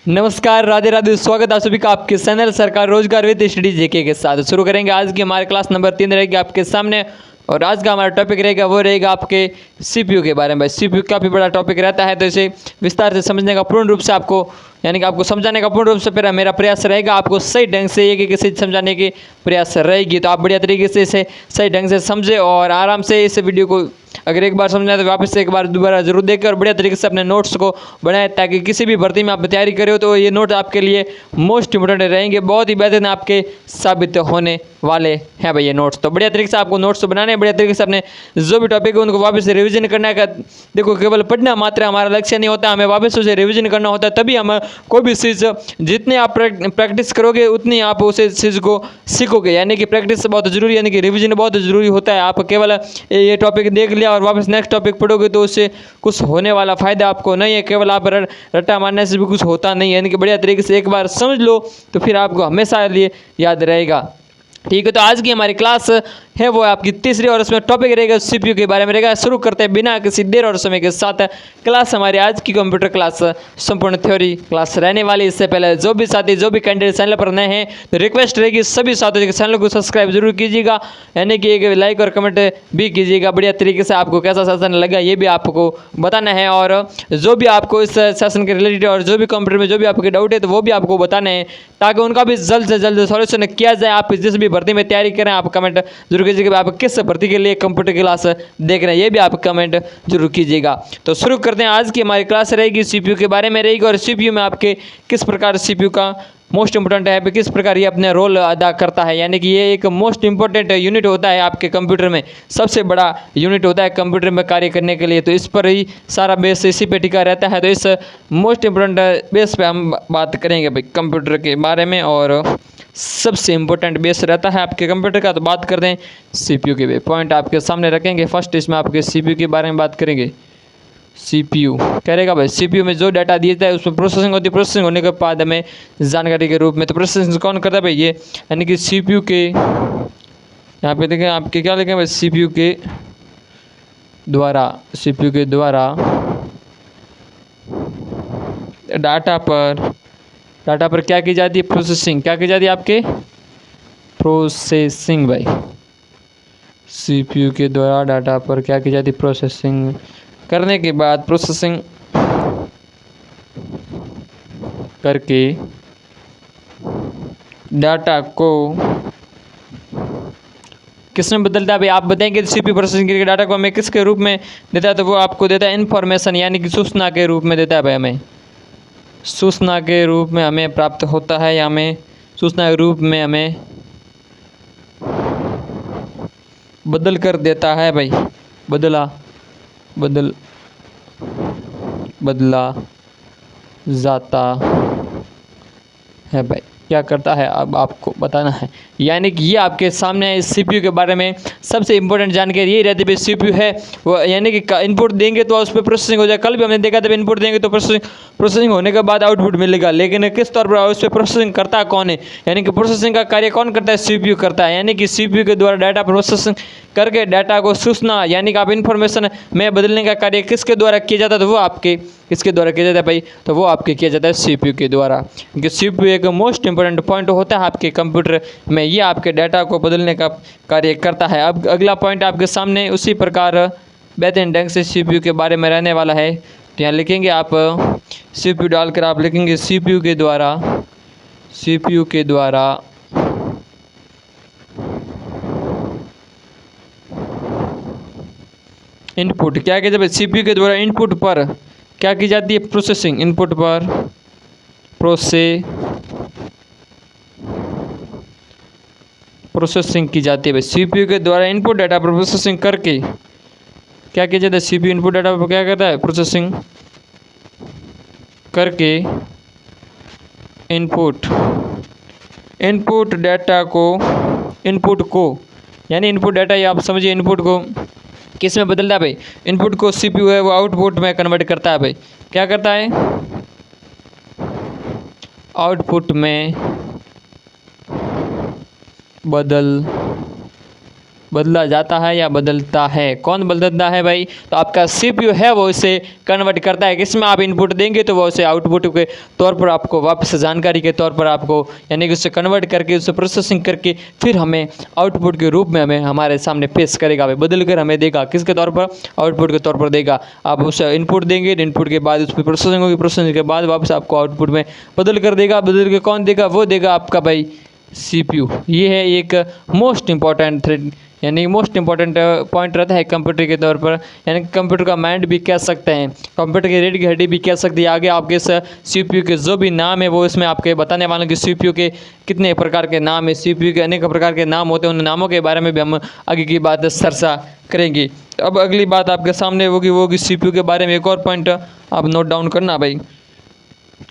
नमस्कार, राधे राधे। स्वागत है आप सभी का आपके चैनल सरकार रोजगार विद स्टडी जेके के साथ। शुरू करेंगे आज की हमारी क्लास नंबर 3 रहेगी आपके सामने। और आज का हमारा टॉपिक रहेगा वो रहेगा आपके सीपीयू के बारे में। सीपीयू काफ़ी बड़ा टॉपिक रहता है, तो इसे विस्तार से समझने का पूर्ण रूप से आपको यानी कि आपको समझाने का पूर्ण रूप से फिर मेरा प्रयास रहेगा आपको सही ढंग से एक चीज़ समझाने की प्रयास रहेगी। तो आप बढ़िया तरीके से इसे सही ढंग से समझे और आराम से इस वीडियो को अगर एक बार समझना है तो वापस से एक बार दोबारा जरूर देखें और बढ़िया तरीके से अपने नोट्स को बनाएं, ताकि किसी भी भर्ती में आप तैयारी करें तो ये नोट आपके लिए मोस्ट इंपोर्टेंट रहेंगे, बहुत ही बेहतरीन आपके साबित होने वाले हैं भाई ये नोट्स। तो बढ़िया तरीके से आपको नोट्स बनाने, बढ़िया तरीके से अपने जो भी टॉपिक है उनको वापस से रिवीजन करना का। देखो, केवल पढ़ना मात्र हमारा लक्ष्य नहीं होता, हमें वापस उसे रिवीजन करना होता है, तभी हम कोई भी चीज़ जितने आप प्रैक्टिस करोगे उतनी आप उसे चीज़ को सीखोगे। यानी कि प्रैक्टिस बहुत जरूरी, यानी कि रिवीजन बहुत जरूरी होता है। आप केवल ये टॉपिक देख लिया और वापस नेक्स्ट टॉपिक पढ़ोगे तो उससे कुछ होने वाला फायदा आपको नहीं है। केवल आप रट्टा मारने से भी कुछ होता नहीं है। यानी कि बढ़िया तरीके से एक बार समझ लो तो फिर आपको हमेशा लिए याद रहेगा। ठीक है, तो आज की हमारी क्लास है वो आपकी तीसरी और उसमें टॉपिक रहेगा सीपीयू के बारे में रहेगा। शुरू करते हैं बिना किसी देर और समय के साथ क्लास। हमारी आज की कंप्यूटर क्लास संपूर्ण थ्योरी क्लास रहने वाली। इससे पहले जो भी साथी जो भी कैंडिडेट चैनल पर नए हैं तो रिक्वेस्ट रहेगी सभी साथियों के चैनल को सब्सक्राइब जरूर कीजिएगा, यानी कि एक लाइक और कमेंट भी कीजिएगा। बढ़िया तरीके से आपको कैसा सेशन लगा ये भी आपको बताना है, और जो भी आपको इस सेशन के रिलेटेड और जो भी कंप्यूटर में जो भी आपके डाउट है तो वो भी आपको बताना है, ताकि उनका भी जल्द से जल्द सॉल्यूशन किया जाए। आप जिस भी भर्ती में तैयारी करें आप कमेंट जरूर कीजिएगा आप किस भर्ती के लिए कंप्यूटर क्लास देख रहे हैं, ये भी आप कमेंट जरूर कीजिएगा। तो शुरू करते हैं। आज की हमारी क्लास रहेगी सीपीयू के बारे में रहेगी, और सीपीयू में आपके किस प्रकार सीपीयू का मोस्ट इंपोर्टेंट है, किस प्रकार ये अपने रोल अदा करता है। यानी कि ये एक मोस्ट इंपोर्टेंट यूनिट होता है आपके कंप्यूटर में, सबसे बड़ा यूनिट होता है कंप्यूटर में कार्य करने के लिए। तो इस पर ही सारा बेस इसी पे टिका रहता है। तो इस मोस्ट इंपोर्टेंट बेस पे हम बात करेंगे भाई कंप्यूटर के बारे में, और सबसे इम्पोर्टेंट बेस रहता है आपके कंप्यूटर का। तो बात करते हैं सीपीयू के पॉइंट आपके सामने रखेंगे। फर्स्ट इसमें आपके सीपीयू के बारे में बात करेंगे। सीपीयू करेगा भाई, सीपीयू में जो डाटा दिया जाता है उसमें प्रोसेसिंग होती है। प्रोसेसिंग होने के बाद हमें जानकारी के रूप में तो प्रोसेसिंग कौन करता है भाई, ये यानी कि सीपीयू के यहाँ पे देखें आपके क्या लिखें भाई, सीपीयू के द्वारा डाटा पर क्या की जाती है, प्रोसेसिंग। क्या की जाती है आपके, प्रोसेसिंग भाई। सीपीयू के द्वारा डाटा पर क्या की जाती है, प्रोसेसिंग। करने के बाद प्रोसेसिंग करके डाटा को किसमें बदलता है भाई, आप बताएंगे। सीपीयू प्रोसेसिंग करके डाटा को हमें किसके रूप में देता है, तो वो आपको देता है इन्फॉर्मेशन, यानी कि सूचना के रूप में देता है भाई। हमें सूचना के रूप में हमें प्राप्त होता है, या हमें सूचना के रूप में हमें बदल कर देता है भाई। बदला जाता है भाई। क्या करता है अब आपको बताना है। यानी कि ये आपके सामने है। सीपीयू के बारे में सबसे इंपॉर्टेंट जानकारी यही रहती है, सीपीयू है वो, यानी कि इनपुट देंगे तो उस पर प्रोसेसिंग हो जाए। कल भी हमने देखा था इनपुट देंगे तो प्रोसेसिंग होने के बाद आउटपुट मिलेगा, लेकिन किस तौर पर उस पर प्रोसेसिंग करता कौन है, यानी कि प्रोसेसिंग का कार्य कौन करता है, सीपीयू करता है। यानी कि सीपीयू के द्वारा डाटा प्रोसेसिंग करके डाटा को सूचना यानी कि आप इन्फॉर्मेशन में बदलने का कार्य किसके द्वारा किया जाता है, तो वो आपके किसके द्वारा किया जाता है भाई, तो वो आपके किया जाता है सीपीयू के द्वारा। क्योंकि सीपीयू एक मोस्ट इंपोर्टेंट पॉइंट होता है आपके कंप्यूटर में, ये आपके डाटा को बदलने का कार्य करता है। अब अगला पॉइंट आपके सामने उसी प्रकार बेहतरीन ढंग से सीपीयू के बारे में रहने वाला है। तो यहाँ लिखेंगे आप सीपीयू डालकर आप लिखेंगे सीपीयू के द्वारा इनपुट क्या किया जाता है, सीपीयू के द्वारा इनपुट पर क्या की जाती है, प्रोसेसिंग। इनपुट पर प्रोसेसिंग की जाती है भाई। सीपीयू के द्वारा इनपुट डाटा पर प्रोसेसिंग करके क्या किया जाता है, सीपीयू इनपुट डाटा पर क्या करता है, प्रोसेसिंग करके इनपुट डाटा को यानी इनपुट डाटा ये आप समझिए, इनपुट को किस में बदलता है भाई, इनपुट को सीपीयू है वो आउटपुट में कन्वर्ट करता है भाई। क्या करता है, आउटपुट में बदल बदला जाता है या बदलता है? कौन बदलता है भाई? तो आपका सीपीयू है वो इसे कन्वर्ट करता है। किसमें आप इनपुट देंगे तो वो उसे आउटपुट के तौर पर आपको वापस जानकारी के तौर पर आपको यानी कि उसे कन्वर्ट करके उसे प्रोसेसिंग करके फिर हमें आउटपुट के रूप में हमें हमारे सामने पेश करेगा भाई, बदल कर हमें देगा। किसके तौर पर? आउटपुट के तौर पर देगा। आप उसे इनपुट देंगे, इनपुट के बाद उस पर प्रोसेसिंग होगी, प्रोसेसिंग के बाद वापस आपको आउटपुट में बदल कर देगा। बदल के कौन देगा? वो देगा आपका भाई सीपीयू। ये है एक मोस्ट इंपॉर्टेंट थ्रेड यानी मोस्ट इंपॉर्टेंट पॉइंट रहता है कंप्यूटर के तौर पर, यानी कंप्यूटर का माइंड भी कह सकते हैं, कंप्यूटर की रीढ़ की हड्डी भी कह सकती है। आगे आपके इस सीपीयू के जो भी नाम है वो इसमें आपके बताने वाले कि सीपीयू के कितने प्रकार के नाम है, सीपीयू के अनेक प्रकार के नाम होते हैं। उन नामों के बारे में भी हम आगे की बात चर्चा करेंगे। अब अगली बात आपके सामने होगी वो कि सीपीयू के बारे में एक और पॉइंट आप नोट डाउन करना भाई।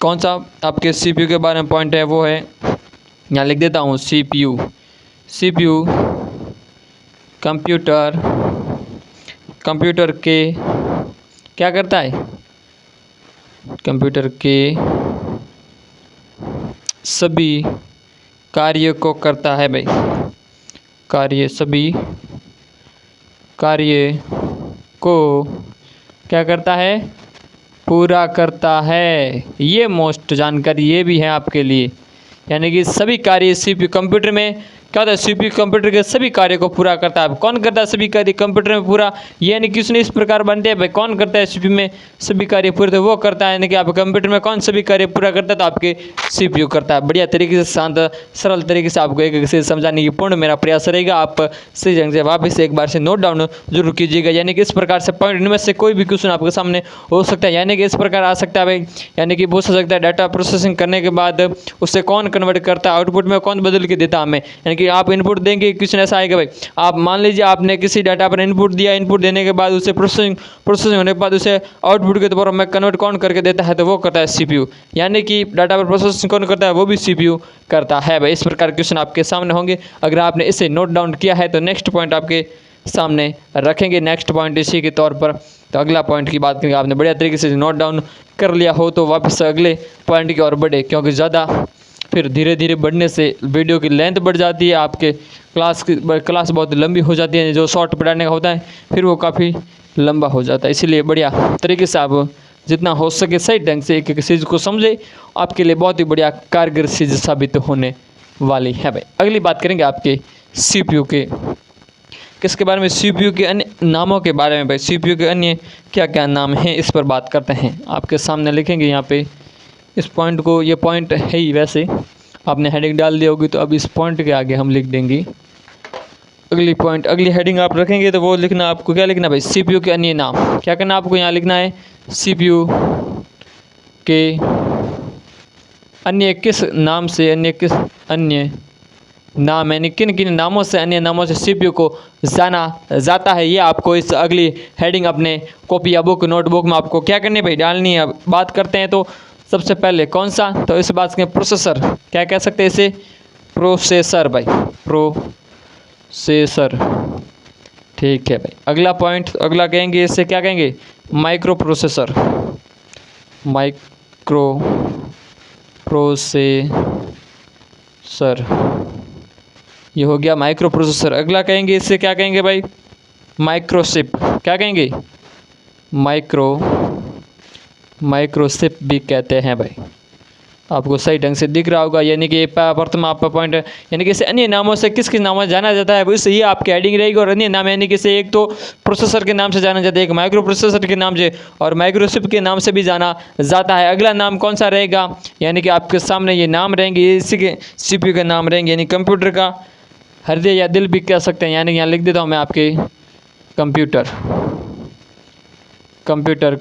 कौन सा आपके सीपीयू के बारे में पॉइंट है? वो है, यहाँ लिख देता हूँ, सीपीयू। सीपीयू कंप्यूटर के क्या करता है? कंप्यूटर के सभी कार्य को करता है भाई। सभी कार्य को क्या करता है? पूरा करता है। ये मोस्ट जानकारी ये भी है आपके लिए, यानी कि सभी कार्य सीपीयू कंप्यूटर में क्या होता है? सीपीयू कंप्यूटर के सभी कार्य को पूरा करता है। कौन करता है सभी कार्य कंप्यूटर में पूरा? यानी कि उसने इस प्रकार बनते हैं भाई, कौन करता है सीपीयू में सभी कार्य पूरे? तो वो करता है। यानी कि आप कंप्यूटर में कौन सभी कार्य पूरा करता है? तो आपके सीपीयू करता है। बढ़िया तरीके से शांत सरल तरीके से आपको एक से समझाने की पूर्ण मेरा प्रयास रहेगा। आप सही ढंग से वापस एक बार से नोट डाउन जरूर कीजिएगा। यानी कि इस प्रकार से पॉइंट इनमें से कोई भी क्वेश्चन आपके सामने हो सकता है। यानी कि इस प्रकार आ सकता है भाई, यानी कि पूछ सकता है डाटा प्रोसेसिंग करने के बाद उससे कौन कन्वर्ट करता है, आउटपुट में कौन बदल के देता हमें। यानी कि आप इनपुट देंगे, क्वेश्चन ऐसा आएगा भाई, आप मान लीजिए आपने किसी डाटा पर इनपुट दिया, इनपुट देने के बाद उसे प्रोसेसिंग होने के बाद उसे आउटपुट के तौर में कन्वर्ट कौन करके देता है? तो वो करता है सीपीयू। यानी कि डाटा पर प्रोसेसिंग कौन करता है? वो भी सीपीयू करता है भाई। इस प्रकार क्वेश्चन आपके सामने होंगे। अगर आपने इसे नोट डाउन किया है तो नेक्स्ट पॉइंट आपके सामने रखेंगे, नेक्स्ट पॉइंट इसी के तौर पर। तो अगला पॉइंट की बात करेंगे। आपने बढ़िया तरीके से नोट डाउन कर लिया हो तो वापस अगले पॉइंट की ओर बढ़े, क्योंकि ज़्यादा फिर धीरे धीरे बढ़ने से वीडियो की लेंथ बढ़ जाती है, आपके क्लास बहुत लंबी हो जाती है। जो शॉर्ट पढ़ाने का होता है फिर वो काफ़ी लंबा हो जाता है। इसीलिए बढ़िया तरीके से आप जितना हो सके सही ढंग से एक एक चीज़ को समझे, आपके लिए बहुत ही बढ़िया कारगर चीज़ साबित होने वाली है भाई। अगली बात करेंगे आपके सीपीयू के किसके बारे में? सीपीयू के अन्य नामों के बारे में भाई। सीपीयू के अन्य क्या क्या नाम हैं इस पर बात करते हैं। आपके सामने लिखेंगे यहाँ पे इस पॉइंट को, ये पॉइंट है ही वैसे, आपने हेडिंग डाल दी होगी तो अब इस पॉइंट के आगे हम लिख देंगे अगली पॉइंट। अगली हेडिंग आप रखेंगे तो वो लिखना, आपको क्या लिखना भाई? सीपीयू के अन्य नाम। क्या करना आपको? यहाँ लिखना है सीपीयू के अन्य किस नाम से, अन्य नाम, यानी किन किन नामों से, अन्य नामों से सीपीयू को जाना जाता है। ये आपको इस अगली हेडिंग अपने कॉपी या बुक नोटबुक में आपको क्या करनी है भाई? डालनी है। बात करते हैं तो सबसे पहले कौन सा? तो इस बात के प्रोसेसर, क्या कह सकते हैं इसे? प्रोसेसर भाई, प्रोसेसर। ठीक है भाई। अगला पॉइंट, अगला कहेंगे इसे क्या कहेंगे? Micro processor. माइक्रो प्रोसेसर, ये हो गया माइक्रो प्रोसेसर। अगला कहेंगे इससे क्या कहेंगे भाई? माइक्रोचिप। क्या कहेंगे? माइक्रोचिप भी कहते हैं भाई। आपको सही ढंग से दिख रहा होगा। यानी कि प्रथम आपका पॉइंट है, यानी कि इसे अन्य नामों से किस किस नामों से जाना जाता है इससे ये आपकी हेडिंग रहेगी। और अन्य नाम यानी कि इसे एक तो प्रोसेसर के नाम से जाना जाता है, एक माइक्रो प्रोसेसर के नाम से, और माइक्रोचिप के नाम से भी जाना जाता है। अगला नाम कौन सा रहेगा? यानी कि आपके सामने ये नाम रहेंगे, इसी के सीपीयू के नाम रहेंगे, यानी कंप्यूटर का हृदय या दिल भी कह सकते हैं। यानी यहाँ लिख देता हूँ मैं आपके कंप्यूटर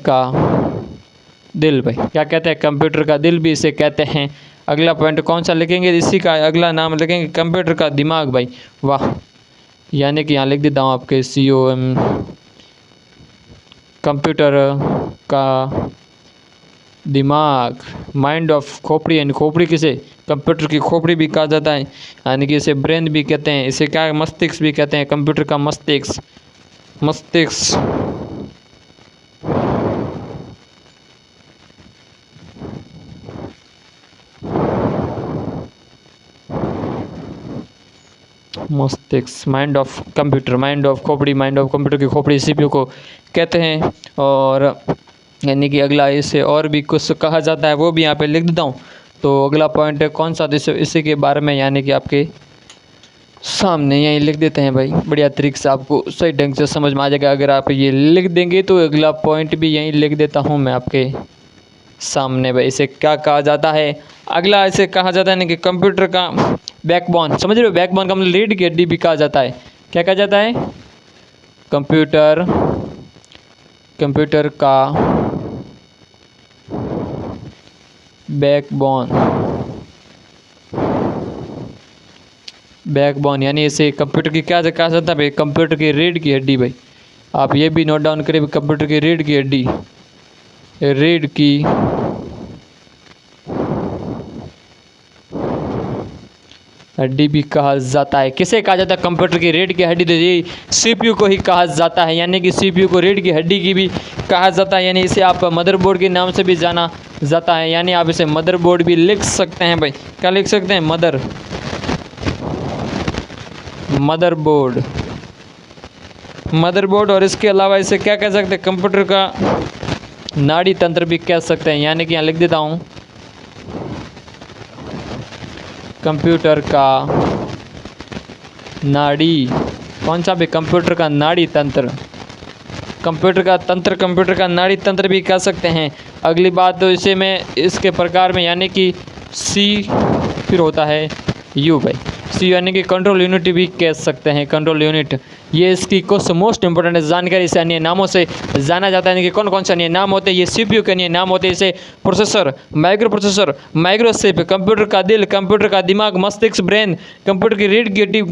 का दिल भाई। क्या कहते हैं? कंप्यूटर का दिल भी इसे कहते हैं। अगला पॉइंट कौन सा लिखेंगे? इसी का अगला नाम लिखेंगे कंप्यूटर का दिमाग भाई। वाह, यानी कि यहाँ लिख देता हूँ आपके COM, कंप्यूटर का दिमाग, माइंड ऑफ खोपड़ी। यानी खोपड़ी किसे? कंप्यूटर की खोपड़ी भी कहा जाता है, यानी कि इसे ब्रेन भी कहते हैं। इसे क्या? मस्तिष्क भी कहते हैं। कंप्यूटर का मस्तिष्क। मस्तिष्क, mind of computer, mind of खोपड़ी, माइंड ऑफ कंप्यूटर की खोपड़ी सीपीयू को कहते हैं। और यानी कि अगला इसे और भी कुछ कहा जाता है वो भी यहाँ पे लिख देता हूँ। तो अगला पॉइंट है कौन सा, इसी के बारे में यानी कि आपके सामने यहीं लिख देते हैं भाई, बढ़िया तरीके से आपको सही ढंग से समझ में आ जाएगा अगर आप ये लिख देंगे। तो अगला पॉइंट भी यहीं लिख देता हूँ मैं आपके सामने भाई। इसे क्या कहा जाता है, अगला इसे कहा जाता है ना कि कंप्यूटर का बैकबोन, समझ रहे हो, बैकबोन का मतलब रीढ़ की हड्डी भी कहा जाता है। क्या कहा जाता है, कंप्यूटर का बैकबोन यानी इसे कंप्यूटर की क्या कहा जाता है भाई, कंप्यूटर की रीढ़ की हड्डी भाई। आप ये भी नोट डाउन करें, कंप्यूटर की रीढ़ की हड्डी, रीढ़ की हड्डी भी कहा जाता है। किसे कहा जाता है कंप्यूटर की रीढ़ की हड्डी, तो ये सीपीयू को ही कहा जाता है। यानी कि सीपीयू को रीढ़ की हड्डी की भी कहा जाता है। यानी इसे आप मदरबोर्ड के नाम से भी जाना जाता है। यानी आप इसे मदरबोर्ड भी लिख सकते हैं भाई। क्या लिख सकते हैं, मदरबोर्ड। और इसके अलावा इसे क्या कह सकते हैं, कंप्यूटर का नाड़ी तंत्र भी कह सकते हैं। यानी कि यहाँ लिख देता हूँ, कंप्यूटर का नाड़ी, कौन सा भी, कंप्यूटर का नाड़ी तंत्र, कंप्यूटर का नाड़ी तंत्र भी कह सकते हैं। अगली बात तो इसे में इसके प्रकार में यानी कि सी फिर होता है यू भाई, सी यानी कि कंट्रोल यूनिट भी कह सकते हैं, कंट्रोल यूनिट। ये इसकी कुछ मोस्ट इंपॉर्टेंट जानकारी इसे अन्य नामों से जाना जाता है कि कौन कौन से अन्य नाम होते हैं। ये सीपीयू के अन्य नाम होते हैं, जैसे processor, micro processor, microchip, computer का दिल, कंप्यूटर का दिमाग, मस्तिष्क, ब्रेन, कंप्यूटर की रीढ़ की हड्डी,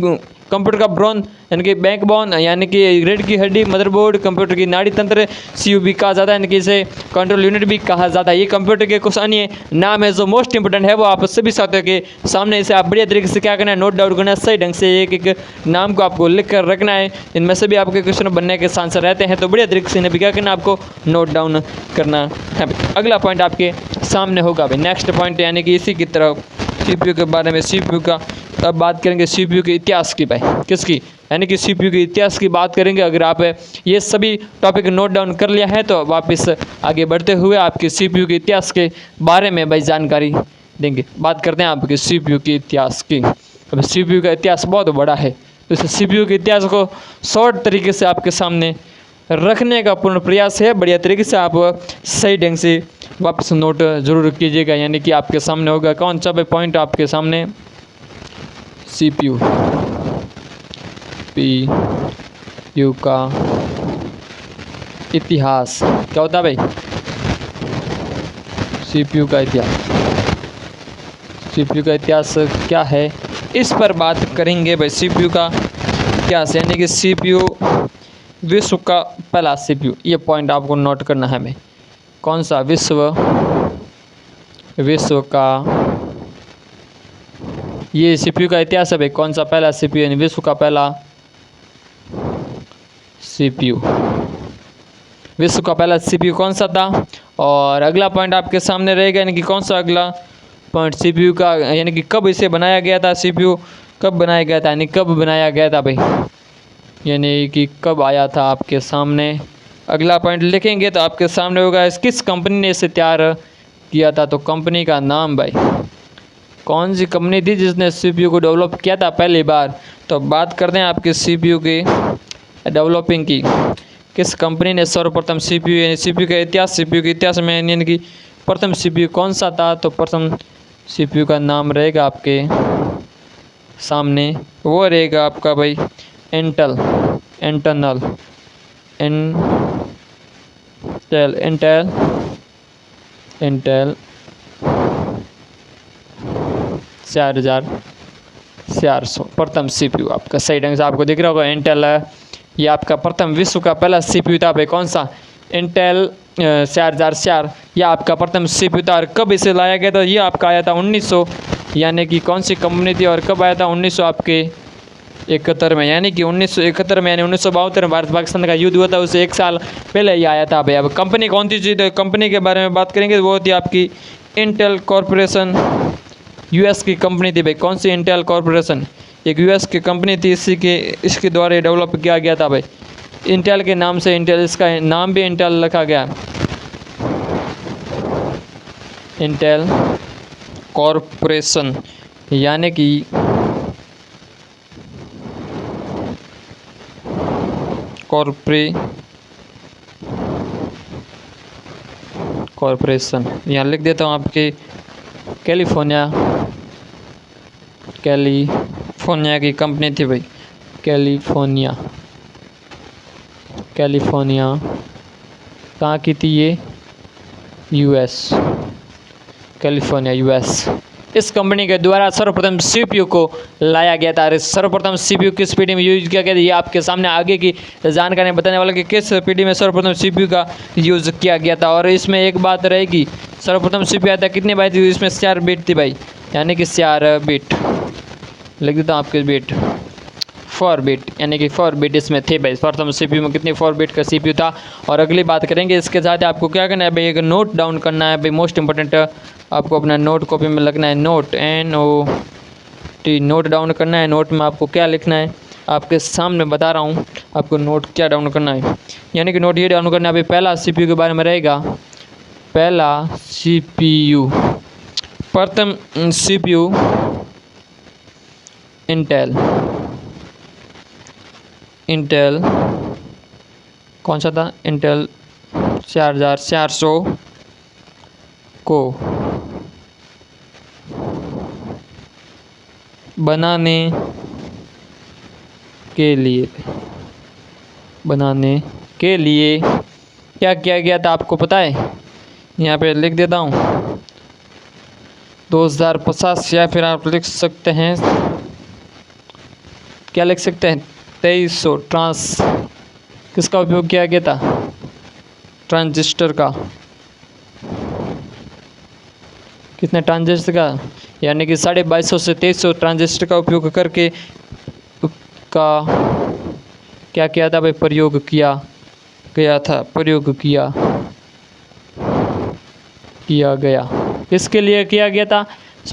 कंप्यूटर का ब्रोन यानी कि बैकबोन यानी कि रीढ़ की हड्डी, मदरबोर्ड, कंप्यूटर की नाड़ी तंत्र, सीयू भी कहा जाता है, यानी कि इसे कंट्रोल यूनिट भी कहा जाता है। ये कंप्यूटर के कुछ अन्य नाम है जो मोस्ट इंपोर्टेंट है, वो आप सभी साथियों के सामने इसे आप बढ़िया तरीके से क्या करना है, नोट डाउन करना है, सही ढंग से एक एक नाम को आपको लिख कर रखना है। इनमें से भी आपके क्वेश्चन बनने के चांस रहते हैं, तो बढ़िया तरीके से इन्हें भी क्या करना, आपको नोट डाउन करना है। अगला पॉइंट आपके सामने होगा भाई, नेक्स्ट पॉइंट यानी कि इसी की तरफ सीपीयू के बारे में। सीपीयू का अब बात करेंगे सीपीयू के इतिहास की भाई, किसकी, यानी कि सीपीयू के इतिहास की बात करेंगे। अगर आप ये सभी टॉपिक नोट डाउन कर लिया है तो वापस आगे बढ़ते हुए आपके सीपीयू के इतिहास के बारे में भाई जानकारी देंगे। बात करते हैं आपके सीपीयू के इतिहास की। अब सीपीयू का इतिहास बहुत बड़ा है, तो इस सीपीयू के इतिहास को शॉर्ट तरीके से आपके सामने रखने का पूर्ण प्रयास है। बढ़िया तरीके से आप सही ढंग से वापस नोट जरूर कीजिएगा। यानी कि आपके सामने होगा कौन सा पॉइंट आपके सामने, सीपीयू पीयू का इतिहास क्या होता है भाई, सीपीयू का इतिहास। सीपीयू का इतिहास क्या है, इस पर बात करेंगे भाई। सीपीयू का इतिहास यानी कि सीपीयू विश्व का पहला सीपीयू, ये पॉइंट आपको नोट करना है भाई। कौन सा, विश्व का, ये सीपीयू का इतिहास है भाई। कौन सा पहला सीपीयू यानी विश्व का पहला सीपीयू, विश्व का पहला सीपीयू कौन सा था। और अगला पॉइंट आपके सामने रहेगा यानी कि कौन सा अगला पॉइंट, सीपीयू का यानी कि कब इसे बनाया गया था, सीपीयू कब बनाया गया था, यानी कब बनाया गया था भाई, यानी कि कब आया था आपके सामने। अगला पॉइंट लिखेंगे तो आपके सामने होगा किस कंपनी ने इसे तैयार किया था, तो कंपनी का नाम भाई, कौन सी कंपनी थी जिसने सीपीयू को डेवलप किया था पहली बार। तो बात करते हैं आपके सीपीयू के डेवलपिंग की, किस कंपनी ने सर्वप्रथम सीपीयू, यानी सीपीयू का इतिहास, सीपीयू के इतिहास में यानी कि प्रथम सीपीयू कौन सा था। तो प्रथम सीपीयू का नाम रहेगा आपके सामने, वो रहेगा आपका भाई इंटेल इंटरनल इंटेल 4400 प्रथम सीपीयू आपका सही ढंग से आपको दिख रहा होगा। इंटेल ये आपका प्रथम विश्व का पहला सीपीयू था भाई। कौन सा, इंटेल 4004, यह आपका प्रथम सीपीयू था। और कब इसे लाया गया था, ये आपका आया था 1900, यानी कि कौन सी कंपनी थी और कब आया था, 1900 आपके 71 में, यानी कि 1971 में, यानी 1972 में भारत पाकिस्तान का युद्ध हुआ था, उससे एक साल पहले ही आया था भाई। अब कंपनी कौन सी थी, तो कंपनी के बारे में बात करेंगे, वो थी आपकी इंटेल कॉरपोरेशन, यूएस की कंपनी थी भाई। कौन सी, इंटेल कॉरपोरेशन, एक यूएस की कंपनी थी, इसके द्वारा डेवलप किया गया था भाई। इंटेल के नाम से इंटेल, इसका नाम भी इंटेल रखा गया। इंटेल कॉरपोरेशन यानी कि कॉरपोरेशन यहाँ लिख देता हूँ आपके कैलिफोर्निया की कंपनी थी भाई। कैलिफोर्निया कहाँ की थी ये? US, California US. इस कंपनी के द्वारा सर्वप्रथम सीपीयू को लाया गया था। और सर्वप्रथम सीपीयू किस पीढ़ी में यूज किया गया था, ये आपके सामने आगे की जानकारी बताने वाला कि किस पीढ़ी में सर्वप्रथम सीपीयू का यूज किया गया था। और इसमें एक बात रहेगी, सर्वप्रथम सीपीयू आता कितने बाइट थी? इसमें 4 बिट थी भाई, यानी कि 4 बिट। लिख देता हूँ आपके बिट, 4 बिट, यानी कि 4 बिट इसमें थे भाई। प्रथम सीपीयू में कितनी 4 बिट का सीपीयू था। और अगली बात करेंगे, इसके साथ आपको क्या करना है भाई, एक नोट डाउन करना है भाई। मोस्ट इंपॉर्टेंट आपको अपना नोट कॉपी में लगना है, नोट NOT, नोट डाउन करना है। नोट में आपको क्या लिखना है, आपके सामने बता रहा हूँ आपको नोट क्या डाउन करना है। यानी कि नोट ये डाउन करना है भाई। पहला सीपीयू के बारे में रहेगा, पहला सीपीयू, प्रथम सीपीयू इंटेल कौन सा था? इंटेल 4400 को बनाने के लिए क्या किया गया था आपको पता है? यहाँ पे लिख देता हूँ 2050, या फिर आप लिख सकते हैं, क्या लिख सकते हैं, 2300 किसका उपयोग किया गया था? ट्रांजिस्टर का। कितने ट्रांजिस्टर का? यानी कि 2250 से 2300 ट्रांजिस्टर का उपयोग करके क्या किया था भाई? प्रयोग किया किसके लिए किया गया था?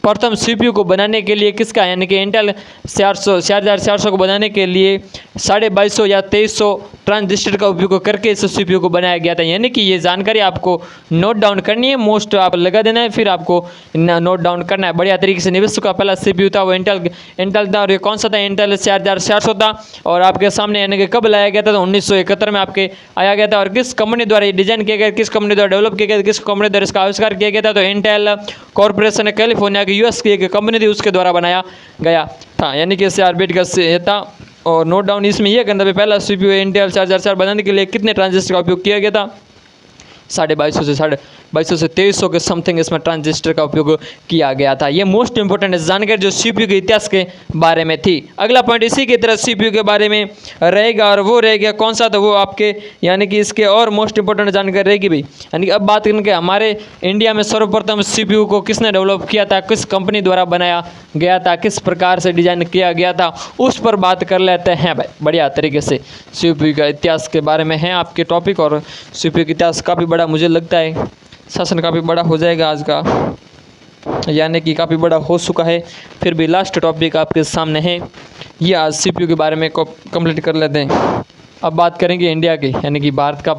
प्रथम सीपीयू को बनाने के लिए किसका, यानी कि इंटेल 4400 को बनाने के लिए 2250 या 2300 ट्रांजिस्टर का उपयोग करके इस सीपीयू को बनाया गया था। यानी कि ये जानकारी आपको नोट डाउन करनी है, मोस्ट आप लगा देना है, फिर आपको नोट डाउन करना है बढ़िया तरीके से। निविष्ट का पहला सीपीयू था वो इंटेल था। और ये कौन सा था? इंटेल 4400 था। और आपके सामने यानी कि कब लाया गया था? तो 1971 में आपके आया गया था। और किस कंपनी द्वारा डिजाइन किया गया, किस कंपनी द्वारा डेवलप किया गया, किस कंपनी द्वारा इसका आविष्कार किया गया था? तो इंटेल कॉर्पोरेशन कैलिफोर्निया की यूएस की एक कंपनी थी, उसके द्वारा बनाया गया था। यानी कि 4 बिट का था। और नोट डाउन इसमें यह करना है, पहला सीपीयू इंटेल 4400 बनाने के लिए कितने ट्रांजिस्टर का उपयोग किया गया था? 2250 से 2300 के समथिंग इसमें ट्रांजिस्टर का उपयोग किया गया था। ये मोस्ट इंपोर्टेंट जानकारी जो सीपीयू के इतिहास के बारे में थी। अगला पॉइंट इसी की तरह सीपीयू के बारे में रहेगा, और वो रहेगा कौन सा? तो वो आपके यानी कि इसके और मोस्ट इंपोर्टेंट जानकारी रहेगी भाई। यानी कि अब बात करेंगे हमारे इंडिया में सर्वप्रथम सीपीयू को किसने डेवलप किया था, किस कंपनी द्वारा बनाया गया था, किस प्रकार से डिजाइन किया गया था, उस पर बात कर लेते हैं भाई बढ़िया तरीके से। सीपीयू का इतिहास के बारे में है आपके टॉपिक, और सीपीयू का इतिहास काफ़ी बड़ा मुझे लगता है सेशन काफ़ी बड़ा हो जाएगा आज का, यानी कि काफ़ी बड़ा हो चुका है। फिर भी लास्ट टॉपिक आपके सामने है, ये आज सीपीयू के बारे में को कंप्लीट कर लेते हैं। अब बात करेंगे इंडिया की, यानी कि भारत का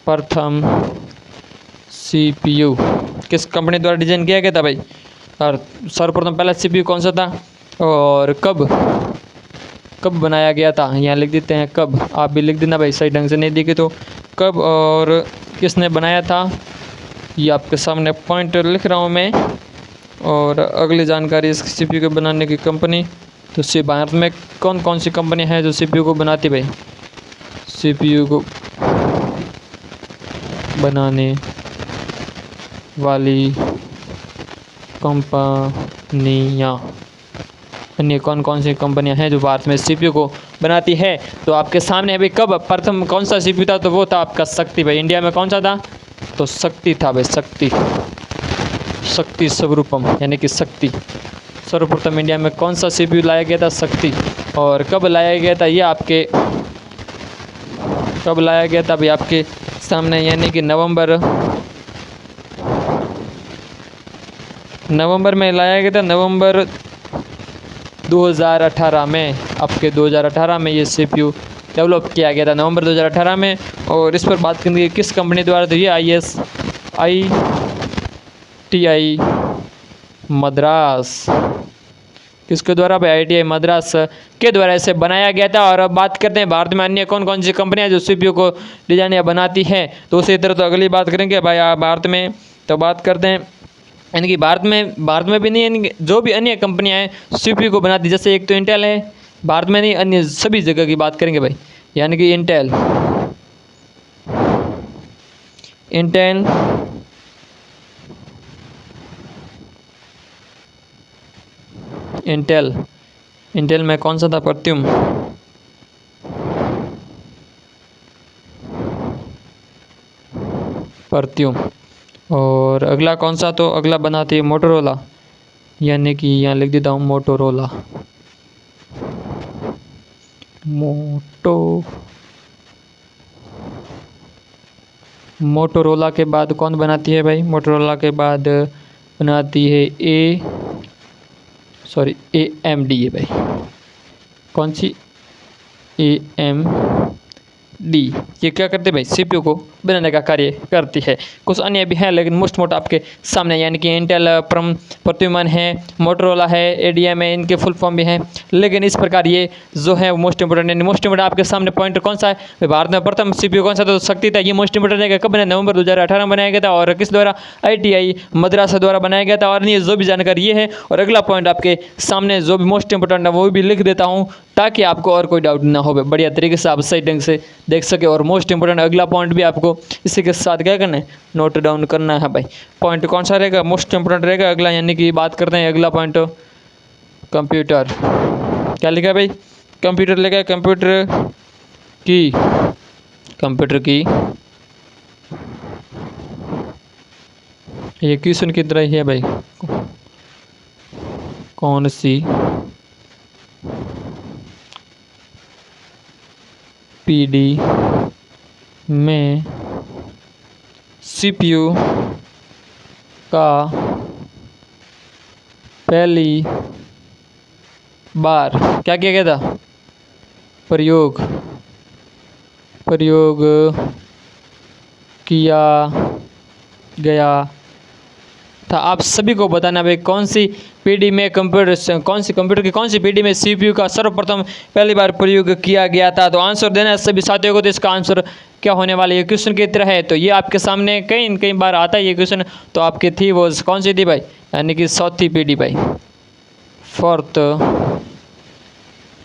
प्रथम सीपीयू किस कंपनी द्वारा डिजाइन किया गया था भाई? और सर्वप्रथम पहला सीपीयू कौन सा था और कब बनाया गया था? यहाँ लिख देते हैं कब, आप भी लिख देना भाई, सही ढंग से नहीं दिखे तो। कब और किसने बनाया था, ये आपके सामने पॉइंट लिख रहा हूँ मैं। और अगली जानकारी इस सीपीयू को बनाने की कंपनी, तो भारत में कौन कौन सी कंपनी है जो सीपीयू को बनाती भाई? सीपीयू को बनाने वाली कंपनियाँ, अन्य कौन कौन सी कंपनियां हैं जो भारत में सीपीयू को बनाती है? तो आपके सामने अभी कब प्रथम कौन सा सीपीयू था? तो वो था आपका शक्ति भाई। इंडिया में कौन सा था? तो शक्ति था भाई, शक्ति स्वरूपम, यानी कि शक्ति। सर्वप्रथम इंडिया में कौन सा सीपीयू लाया गया था? शक्ति। और कब लाया गया था? ये आपके कब लाया गया था भाई आपके सामने, यानी कि नवंबर नवंबर में लाया गया था, नवंबर 2018 में, आपके 2018 में ये CPU डेवलप किया गया था, नवंबर 2018 में। और इस पर बात करेंगे किस कंपनी द्वारा, तो ये ITI मद्रास, किसके द्वारा भाई, ITI मद्रास के द्वारा इसे बनाया गया था। और अब बात करते हैं भारत में अन्य कौन कौन सी कंपनियां जो CPU को डिजाइन या बनाती हैं, तो उसी तरह तो अगली बात करेंगे भाई भारत में। तो बात करते हैं यानी कि भारत में भी नहीं, यानी कि जो भी अन्य कंपनियां हैं CPU को बनाती, जैसे एक तो इंटेल है, भारत में नहीं अन्य सभी जगह की बात करेंगे भाई, यानी कि इंटेल इंटेल में कौन सा था, परत्यूम। और अगला कौन सा, तो अगला बनाती है मोटोरोला, यानी कि यहाँ लिख देता हूँ मोटोरोला के बाद कौन बनाती है भाई, मोटोरोला के बाद बनाती है AMD है भाई, कौन सी, AMD। ये क्या करते हैं भाई, CPU को बनाने का कार्य करती है। कुछ अन्य भी हैं लेकिन मोस्ट मोस्ट आपके सामने, यानी कि इंटेल, प्रत्युमन है, मोटोरोला है, ADM है, इनके फुल फॉर्म भी हैं। लेकिन इस प्रकार ये जो है मोस्ट इंपोर्टेंट है, मोस्ट इंपोर्टेंट आपके सामने पॉइंट कौन सा है, भारत में प्रथम CPU कौन सा, तो शक्ति था। ये मोस्ट इंपोर्टेंट है, कब बना, नवंबर 2018 में बनाया गया था। और किस द्वारा, ITI मद्रास द्वारा बनाया गया था। और ये जो भी जानकारी ये है, और अगला पॉइंट आपके सामने जो भी मोस्ट इंपोर्टेंट है वो भी लिख देता हूँ, ताकि आपको और कोई डाउट ना हो, बढ़िया तरीके से आप सही ढंग से देख सके। और मोस्ट इंपोर्टेंट अगला पॉइंट भी आपको इसी के साथ क्या करना है, नोट डाउन करना है भाई। पॉइंट कौन सा रहेगा, मोस्ट इंपोर्टेंट रहेगा अगला, यानी कि बात करते हैं अगला पॉइंट, कंप्यूटर। क्या लिखा है भाई, कंप्यूटर लिखा है, कंप्यूटर की ये क्वेश्चन की तरह ही है भाई, कौन सी PD में CPU का पहली बार क्या किया गया था, प्रयोग किया गया था। आप सभी को बताना भाई कौन सी पीढ़ी में कंप्यूटर की कौन सी पीढ़ी में CPU का सर्वप्रथम पहली बार प्रयोग किया गया था। तो आंसर देना है सभी साथियों को, तो इसका आंसर क्या होने वाला है, ये क्वेश्चन की तरह है। तो ये आपके सामने कई बार आता है ये क्वेश्चन, तो आपकी थी वो कौन सी थी भाई, यानी कि चौथी पीढ़ी भाई, फोर्थ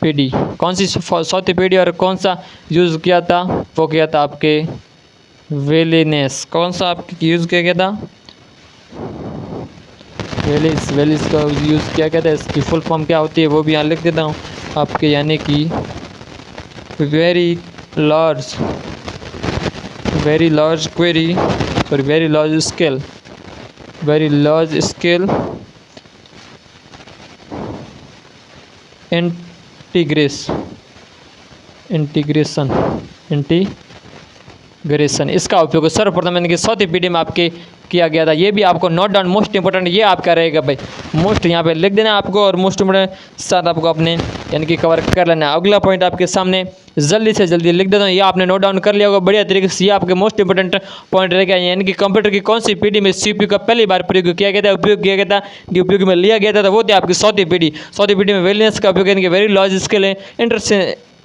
पीढ़ी। कौन सी चौथी पीढ़ी, और कौन सा यूज़ किया था, वो किया था आपके वेलिनेस। कौन सा आपके यूज़ किया गया था, वेलिस का यूज़ किया गया था। इसकी फुल फॉर्म क्या होती है वो भी यहाँ लिख देता हूँ आपके, यानी कि वेरी लार्ज स्केल इंटीग्रेशन, इसका उपयोग सर्वप्रथम यानी कि चौथी पीढ़ी में आपके किया गया था। ये भी आपको नोट डाउन, मोस्ट इंपोर्टेंट ये आपका रहेगा भाई, मोस्ट यहाँ पे लिख देना आपको, और मोस्ट इंपोर्टेंट साथ आपको अपने यानी कि कवर कर लेना है। अगला पॉइंट आपके सामने जल्दी से जल्दी लिख देता हूँ, ये आपने नोट डाउन कर लिया होगा बढ़िया तरीके से। ये आपके मोस्ट इंपोर्टेंट पॉइंट रहेगा, यानी कि कंप्यूटर की कौन सी पीढ़ी में CPU का पहली बार प्रयोग किया गया था, उपयोग में लिया गया था, तो वो थी आपकी चौथी पीढ़ी में वेलिनेस का उपयोग यानी कि वेरी लार्ज स्केल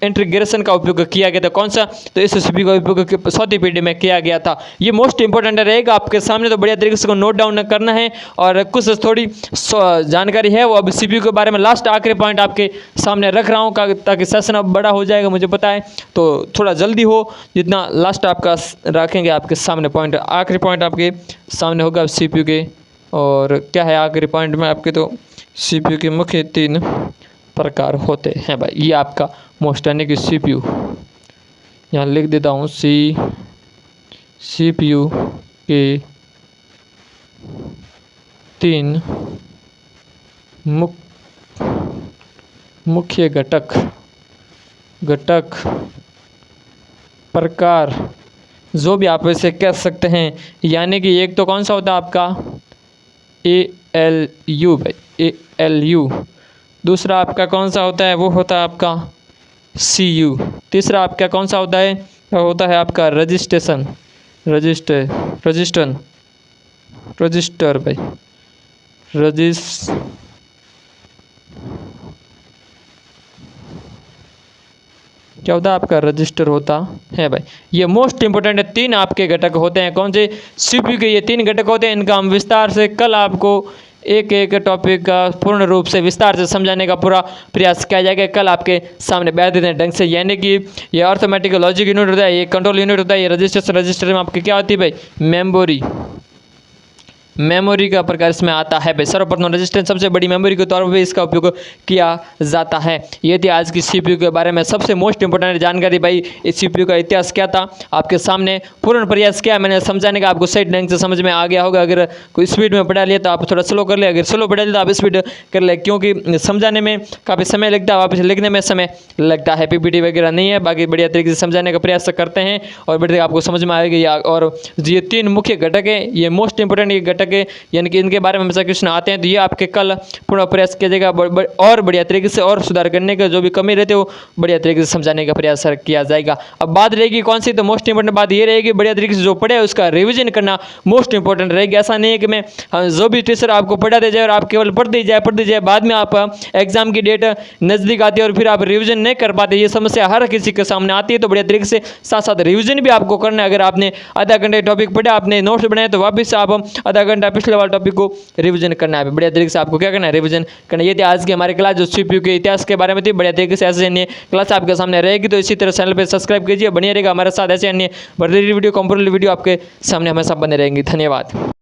इंटीग्रेशन का उपयोग किया गया था। कौन सा, तो इस CPU का उपयोग चौथी पीढ़ी में किया गया था। ये मोस्ट इंपोर्टेंट रहेगा आपके सामने, तो बढ़िया तरीके से नोट डाउन करना है। और कुछ थोड़ी जानकारी है वो अब CPU के बारे में लास्ट आखिरी पॉइंट आपके सामने रख रहा हूँ, ताकि सेशन अब बड़ा हो जाएगा मुझे पता है, तो थोड़ा जल्दी हो, जितना लास्ट आपका रखेंगे आपके सामने पॉइंट, आखिरी पॉइंट आपके सामने होगा CPU के। और क्या है आखिरी पॉइंट में आपके, तो CPU के मुख्य 3 प्रकार होते हैं भाई। ये आपका मोस्ट यानी कि CPU यहाँ लिख देता हूँ, CPU के 3 मुख्य घटक प्रकार जो भी आप इसे कह सकते हैं, यानी कि एक तो कौन सा होता है आपका ALU भाई, ALU। दूसरा आपका कौन सा होता है, वो होता है आपका CU। तीसरा आपका कौन सा होता है, वो होता है आपका रजिस्टर भाई, क्या होता है आपका रजिस्टर होता है भाई। ये मोस्ट इंपोर्टेंट है, 3 आपके घटक होते हैं। कौन से, CPU के ये 3 घटक होते हैं। इनका हम विस्तार से कल आपको एक एक टॉपिक का पूर्ण रूप से विस्तार से समझाने का पूरा प्रयास किया जाएगा। कल आपके सामने बैठ देते हैं ढंग से, यानी कि ये अर्थमेटिक लॉजिक यूनिट होता है, ये कंट्रोल यूनिट होता है, ये रजिस्टर में आपकी क्या होती है भाई, मेमोरी का प्रकार इसमें आता है भाई। सर्वप्रथम रजिस्टर सबसे बड़ी मेमोरी के तौर पर इसका उपयोग किया जाता है। ये थी आज की CPU के बारे में सबसे मोस्ट इंपोर्टेंट जानकारी भाई। इस CPU का इतिहास क्या था, आपके सामने पूर्ण प्रयास किया मैंने समझाने का, आपको सही ढंग से समझ में आ गया होगा। अगर कोई स्पीड में पढ़ा लिया तो आप थोड़ा स्लो कर ले, अगर स्लो पढ़ा लिया तो आप स्पीड कर ले, क्योंकि समझाने में काफ़ी समय लगता है, वापस लिखने में समय लगता है। PPT वगैरह नहीं है, बाकी बढ़िया तरीके से समझाने का प्रयास करते हैं और बढ़िया आपको समझ में आएगी। और ये 3 मुख्य घटक है, ये मोस्ट इंपोर्टेंट ये घटक, यानी कि इनके बारे में हमेशा क्वेश्चन आते हैं, तो ये आपके कल पूरा प्रयास किया जाएगा और बढ़िया तरीके से और सुधार करने का, जो भी कमी रहते हो बढ़िया तरीके से समझाने का प्रयास किया जाएगा। अब बात रहेगी कौन सी, तो मोस्ट इंपोर्टेंट बात ये रहेगी बढ़िया तरीके से जो पढ़े उसका रिवीजन करना मोस्ट इंपोर्टेंट रहेगी। ऐसा नहीं है कि मैं जो भी टीचर आपको पढ़ा दे जाए और आप केवल पढ़ दी जाए, बाद में आप एग्जाम की डेट नजदीक आती है और फिर आप रिविजन नहीं कर पाते। ये समस्या हर किसी के सामने आती है, तो बढ़िया तरीके से साथ साथ रिविजन भी आपको करना है। अगर आपने आधा घंटे टॉपिक पढ़ा, आपने नोट्स बनाए, तो वापस आप आधा घंटा पिछले वाले टॉपिक को रिवीजन करना है। बढ़िया तरीके से आपको क्या करना है, रिवीजन करना। ये थी आज की हमारी क्लास जो CPU के इतिहास के बारे में थी। बढ़िया तरीके से ऐसे अन्य क्लास आपके सामने रहेगी, तो इसी तरह चैनल पे सब्सक्राइब कीजिए, बनिए रहेगा हमारे साथ। ऐसे अन्य वीडियो, कंप्यूटर वीडियो आपके सामने हमेशा बने रहेंगे। धन्यवाद।